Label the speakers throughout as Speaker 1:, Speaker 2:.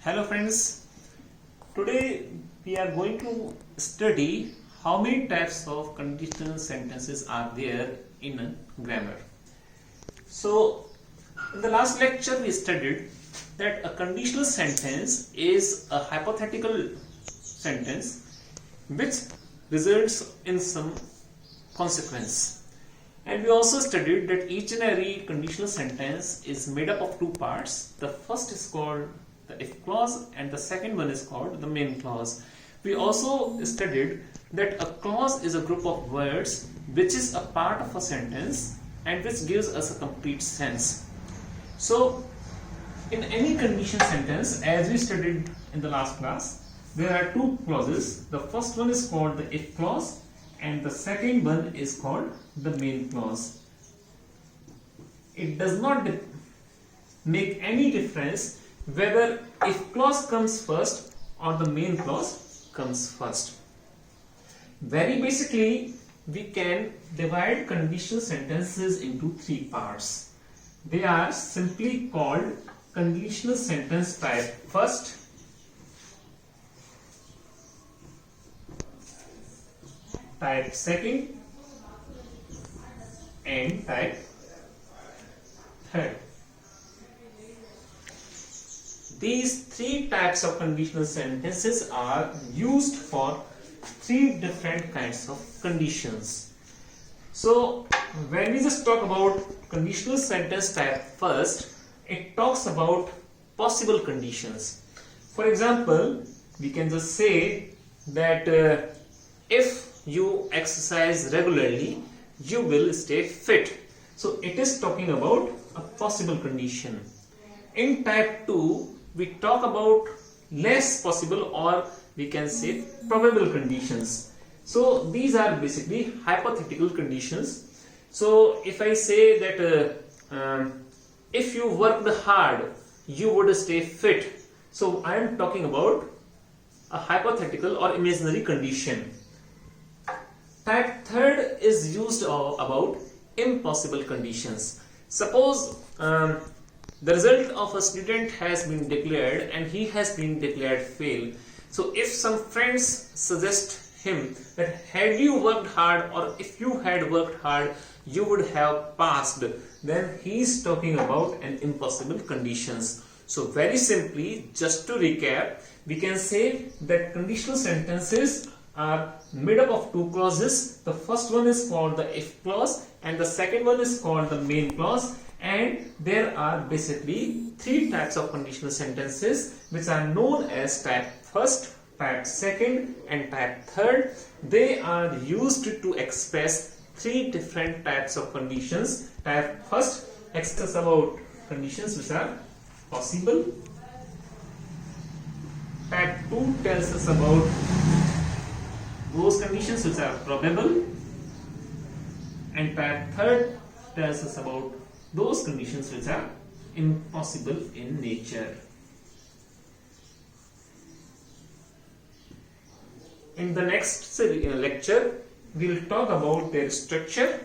Speaker 1: Hello friends, today we are going to study how many types of conditional sentences are there in a grammar. So in the last lecture we studied that a conditional sentence is a hypothetical sentence which results in some consequence. And we also studied that each and every conditional sentence is made up of two parts. The first is called the if clause and the second one is called the main clause. We also studied that a clause is a group of words which is a part of a sentence and which gives us a complete sense. So in any conditional sentence, as we studied in the last class, there are two clauses. The first one is called the if clause and the second one is called the main clause. It does not make any difference whether if clause comes first or the main clause comes first. Very basically, we can divide conditional sentences into three parts. They are simply called conditional sentence type first, type second, and type third. These three types of conditional sentences are used for three different kinds of conditions. So when we just talk about conditional sentence type first, it talks about possible conditions. For example, we can just say that if you exercise regularly, you will stay fit. So it is talking about a possible condition. In type 2, we talk about less possible, or we can say probable conditions. So these are basically hypothetical conditions. So if I say that if you worked hard, you would stay fit. So I am talking about a hypothetical or imaginary condition. Type third is used about impossible conditions. Suppose the result of a student has been declared and he has been declared fail. So if some friends suggest him that had you worked hard, or if you had worked hard, you would have passed, then he is talking about an impossible conditions. So very simply, just to recap, we can say that conditional sentences are made up of two clauses. The first one is called the if clause and the second one is called the main clause. And there are basically three types of conditional sentences which are known as type first, type second and type third. They are used to express three different types of conditions. Type first expresses about conditions which are possible. Type 2 tells us about those conditions which are probable. And type third tells us about those conditions which are impossible in nature. In the next lecture, we will talk about their structure.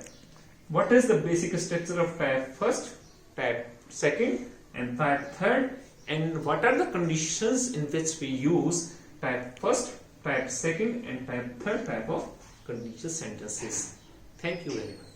Speaker 1: What is the basic structure of type first, type second and type third, and what are the conditions in which we use type first, type second and type third type of conditional sentences. Thank you very much.